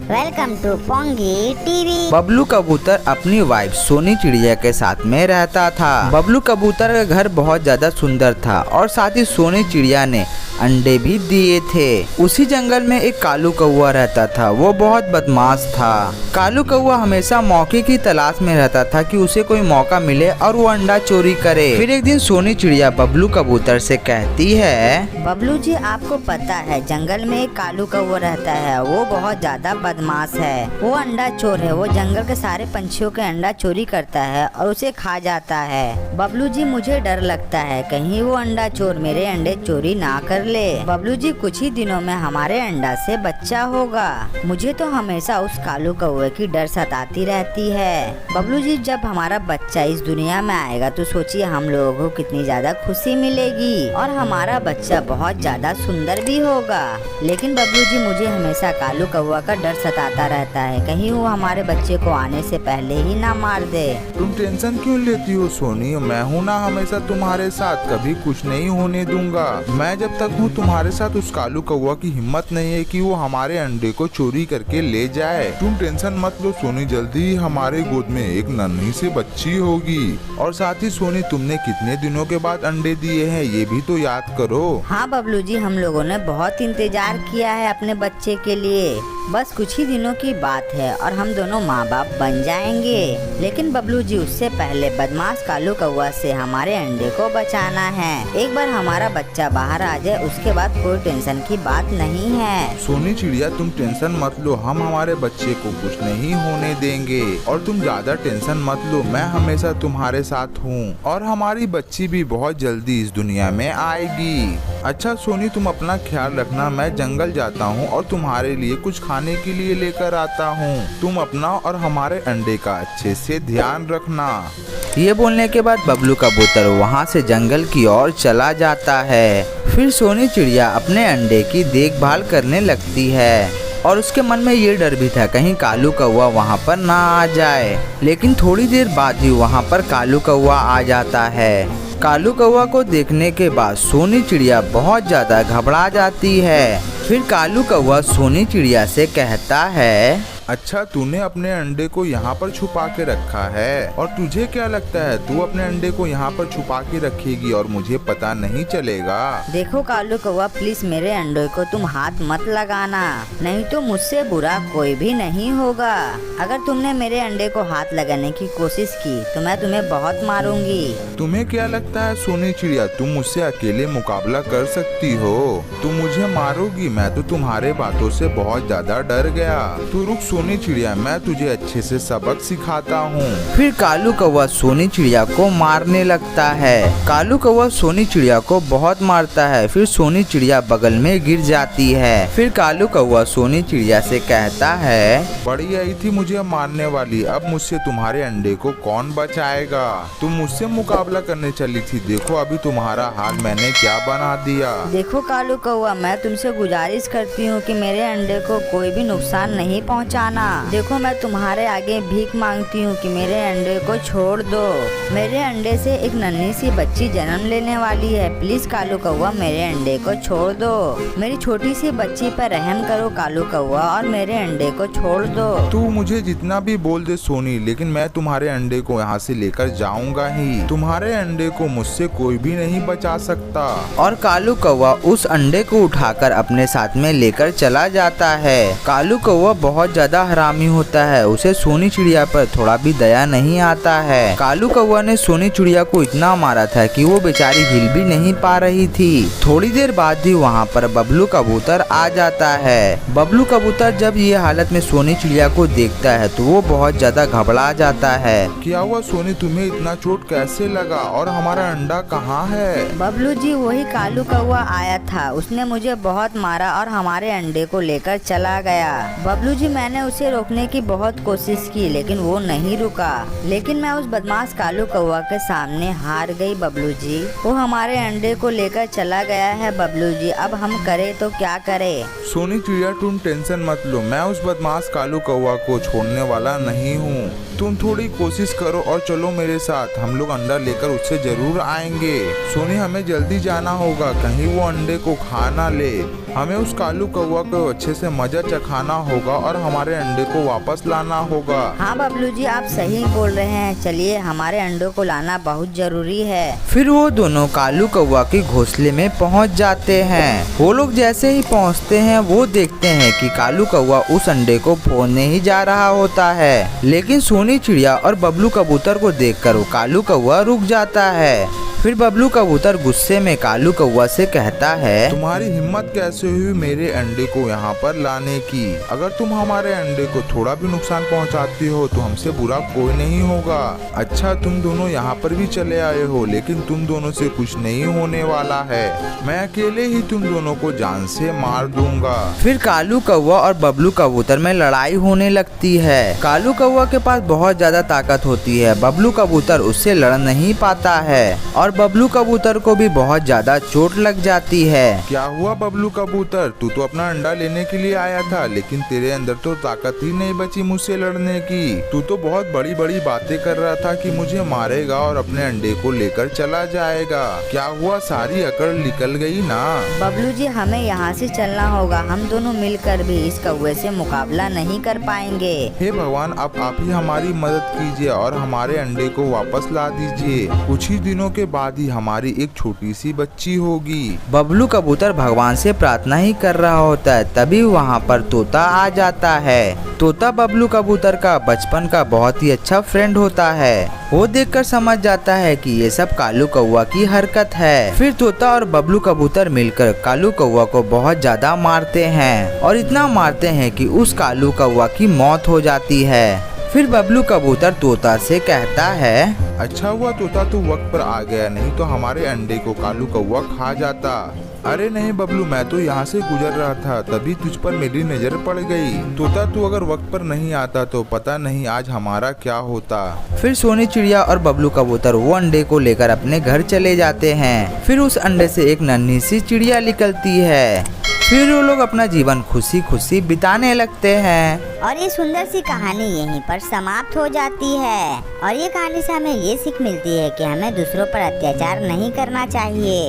Welcome to Pongi TV. Bablu कबूतर अपनी wife Soni चिड़िया के साथ में रहता था। बबलू कबूतर का घर बहुत ज्यादा सुंदर था और साथ ही सोनी चिड़िया ने अंडे भी दिए थे। उसी जंगल में एक कालू कौआ रहता था। वो बहुत बदमाश था। कालू कौआ हमेशा मौके की तलाश में रहता था कि उसे कोई मौका मिले और वो अंडा चोरी करे। फिर एक दिन सोनी चिड़िया बबलू कबूतर से कहती है, बबलू जी, आपको पता है जंगल में एक कालू कौआ रहता है। वो बहुत ज्यादा बदमाश है। वो अंडा चोर है। वो जंगल के सारे पंछियों के अंडा चोरी करता है और उसे खा जाता है। बबलू जी, मुझे डर लगता है कहीं वो अंडा चोर मेरे अंडे चोरी ना कर ले। बबलू जी, कुछ ही दिनों में हमारे अंडा से बच्चा होगा। मुझे तो हमेशा उस कालू कौवे की डर सताती रहती है। बबलू जी, जब हमारा बच्चा इस दुनिया में आएगा तो सोचिए हम लोगों को कितनी ज्यादा खुशी मिलेगी और हमारा बच्चा बहुत ज्यादा सुंदर भी होगा। लेकिन बबलू जी, मुझे हमेशा कालू कौवा का डर सताता रहता है कहीं वो हमारे बच्चे को आने से पहले ही ना मार दे। तुम टेंशन क्यों लेती हो सोनी? मैं हूँ ना हमेशा तुम्हारे साथ, कभी कुछ नहीं होने दूंगा। मैं जब तक हूँ तुम्हारे साथ, उस कालू कौवा की हिम्मत नहीं है कि वो हमारे अंडे को चोरी करके ले जाए। तुम टेंशन मत लो सोनी, जल्दी ही हमारे गोद में एक नन्ही सी बच्ची होगी। और साथ ही सोनी, तुमने कितने दिनों के बाद अंडे दिए हैं ये भी तो याद करो। हाँ बबलू जी, हम लोगों ने बहुत इंतजार किया है अपने बच्चे के लिए। बस कुछ ही दिनों की बात है और हम दोनों माँ बाप बन जाएंगे। लेकिन बबलू जी, उससे पहले बदमाश कालू कौवा से हमारे अंडे को बचाना है। एक बार हमारा बच्चा बाहर आ जाए उसके बाद कोई टेंशन की बात नहीं है। सोनी चिड़िया, तुम टेंशन मत लो, हम हमारे बच्चे को कुछ नहीं होने देंगे। और तुम ज्यादा टेंशन मत लो, मैं हमेशा तुम्हारे साथ हूँ और हमारी बच्ची भी बहुत जल्दी इस दुनिया में आएगी। अच्छा सोनी, तुम अपना ख्याल रखना। मैं जंगल जाता हूँ और तुम्हारे लिए कुछ खाने के लिए लेकर आता हूँ। तुम अपना और हमारे अंडे का अच्छे से ध्यान रखना। ये बोलने के बाद बबलू कबूतर वहाँ से जंगल की ओर चला जाता है। फिर सोनी चिड़िया अपने अंडे की देखभाल करने लगती है और उसके मन में ये डर भी था कहीं कालू कौवा वहाँ पर ना आ जाए। लेकिन थोड़ी देर बाद ही वहाँ पर कालू कौवा आ जाता है। कालू कौवा को देखने के बाद सोनी चिड़िया बहुत ज्यादा घबरा जाती है। फिर कालू कौवा सोनी चिड़िया से कहता है, अच्छा, तूने अपने अंडे को यहाँ पर छुपा के रखा है और तुझे क्या लगता है तू अपने अंडे को यहाँ पर छुपा के रखेगी और मुझे पता नहीं चलेगा? देखो कालू कौवा, प्लीज मेरे अंडे को तुम हाथ मत लगाना, नहीं तो मुझसे बुरा कोई भी नहीं होगा। अगर तुमने मेरे अंडे को हाथ लगाने की कोशिश की तो मैं तुम्हें बहुत मारूंगी। तुम्हें क्या लगता है सोनी चिड़िया, तुम मुझसे अकेले मुकाबला कर सकती हो? तुम मुझे मारोगी? मैं तो तुम्हारे बातों से बहुत ज्यादा डर गया। तू रुक सोनी चिड़िया, मैं तुझे अच्छे से सबक सिखाता हूँ। फिर कालू कौवा सोनी चिड़िया को मारने लगता है। कालू कौवा सोनी चिड़िया को बहुत मारता है। फिर सोनी चिड़िया बगल में गिर जाती है। फिर कालू कौवा सोनी चिड़िया से कहता है, बड़ी आई थी मुझे मारने वाली, अब मुझसे तुम्हारे अंडे को कौन बचाएगा? तुम मुझसे मुकाबला करने चली थी, देखो अभी तुम्हारा हाल मैंने क्या बना दिया। देखो कालू कौवा, मैं तुमसे गुजारिश करती हूँ कि मेरे अंडे को कोई भी नुकसान नहीं पहुँचाना। देखो मैं तुम्हारे आगे भीख मांगती हूँ कि मेरे अंडे को छोड़ दो। मेरे अंडे से एक नन्ही सी बच्ची जन्म लेने वाली है। प्लीज कालू कौवा, मेरे अंडे को छोड़ दो। मेरी छोटी सी बच्ची पर रहम करो कालू कौवा और मेरे अंडे को छोड़ दो। तू मुझे जितना भी बोल दे सोनी, लेकिन मैं तुम्हारे अंडे को यहाँ से लेकर जाऊंगा ही। तुम्हारे अंडे को मुझसे कोई भी नहीं बचा सकता। और कालू कौवा उस अंडे को उठाकर अपने साथ में लेकर चला जाता है। कालू कौवा बहुत ज्यादा हरामी होता है। उसे सोनी चिड़िया पर थोड़ा भी दया नहीं आता है। कालू कौवा ने सोनी चिड़िया को इतना मारा था कि वो बेचारी हिल भी नहीं पा रही थी। थोड़ी देर बाद ही वहाँ पर बबलू कबूतर आ जाता है। बबलू कबूतर जब ये हालत में सोनी चिड़िया को देखता है तो वो बहुत ज्यादा घबरा जाता है। क्या हुआ सोनी, तुम्हें इतना चोट कैसे लगा और हमारा अंडा कहाँ है? बबलू जी, वही कालू कौवा आया था। उसने मुझे बहुत मारा और हमारे अंडे को लेकर चला गया। बबलू जी, मैंने उसे रोकने की बहुत कोशिश की लेकिन वो नहीं रुका। लेकिन मैं उस बदमाश कालू कौवा के सामने हार गई बबलू जी। वो हमारे अंडे को लेकर चला गया है बबलू जी। अब हम करें तो क्या करें? सोनी चिड़िया तुम टेंशन मत लो, मैं उस बदमाश कालू कौवा को छोड़ने वाला नहीं हूँ। तुम थोड़ी कोशिश करो और चलो मेरे साथ, हम लोग अंडा लेकर उससे जरूर आएंगे। सोनी हमें जल्दी जाना होगा, कहीं वो अंडे को खा ना ले। हमें उस कालू कौवा को अच्छे से मजा चखाना होगा और हमारे अंडे को वापस लाना होगा। हाँ बबलू जी, आप सही बोल रहे हैं। चलिए, हमारे अंडों को लाना बहुत जरूरी है। फिर वो दोनों कालू कौवा के घोंसले में पहुंच जाते हैं। वो लोग जैसे ही पहुंचते हैं वो देखते हैं कि कालू कौवा उस अंडे को फोड़ने ही जा रहा होता है, लेकिन सोनी चिड़िया और बबलू कबूतर को देखकर वो कालू कौवा रुक जाता है। फिर बबलू कबूतर गुस्से में कालू कौवा से कहता है, तुम्हारी हिम्मत कैसे हुई मेरे अंडे को यहाँ पर लाने की? अगर तुम हमारे अंडे को थोड़ा भी नुकसान पहुँचाती हो तो हमसे बुरा कोई नहीं होगा। अच्छा, तुम दोनों यहाँ पर भी चले आए हो, लेकिन तुम दोनों से कुछ नहीं होने वाला है। मैं अकेले ही तुम दोनों को जान से मार दूंगा। फिर कालू कौवा और बबलू कबूतर में लड़ाई होने लगती है। कालू कौवा के पास बहुत ज्यादा ताकत होती है, बबलू कबूतर उससे लड़ नहीं पाता है और बबलू कबूतर को भी बहुत ज्यादा चोट लग जाती है। क्या हुआ बबलू कबूतर? तू तो अपना अंडा लेने के लिए आया था, लेकिन तेरे अंदर तो ताकत ही नहीं बची मुझसे लड़ने की। तू तो बहुत बड़ी बड़ी बातें कर रहा था कि मुझे मारेगा और अपने अंडे को लेकर चला जाएगा। क्या हुआ? सारी अकड़ निकल गई ना? बबलू जी, हमें यहाँ से चलना होगा। हम दोनों मिलकर भी इस कौवे से मुकाबला नहीं कर पाएंगे। हे भगवान, अब आप ही हमारी मदद कीजिए और हमारे अंडे को वापस ला दीजिए। कुछ ही दिनों के बाद ही हमारी एक छोटी सी बच्ची होगी। बबलू कबूतर भगवान से प्रार्थना ही कर रहा होता है, तभी वहाँ पर तोता आ जाता है। तोता बबलू कबूतर का बचपन का बहुत ही अच्छा फ्रेंड होता है। वो देखकर समझ जाता है कि ये सब कालू कौवा की हरकत है। फिर तोता और बबलू कबूतर मिलकर कालू कौवा को बहुत ज्यादा मारते हैं और इतना मारते हैं कि उस कालू कौवा की मौत हो जाती है। फिर बबलू कबूतर तोता से कहता है, अच्छा हुआ तोता तू वक्त पर आ गया, नहीं तो हमारे अंडे को कालू कौवा खा जाता। अरे नहीं बबलू, मैं तो यहाँ से गुजर रहा था, तभी तुझ पर मेरी नजर पड़ गई। तोता तू अगर वक्त पर नहीं आता तो पता नहीं आज हमारा क्या होता। फिर सोनी चिड़िया और बबलू कबूतर वो अंडे को लेकर अपने घर चले जाते हैं। फिर उस अंडे से एक नन्ही सी चिड़िया निकलती है। फिर वो लोग अपना जीवन खुशी खुशी बिताने लगते हैं। और ये सुंदर सी कहानी यहीं पर समाप्त हो जाती है। और ये कहानी से हमें ये सीख मिलती है कि हमें दूसरों पर अत्याचार नहीं करना चाहिए।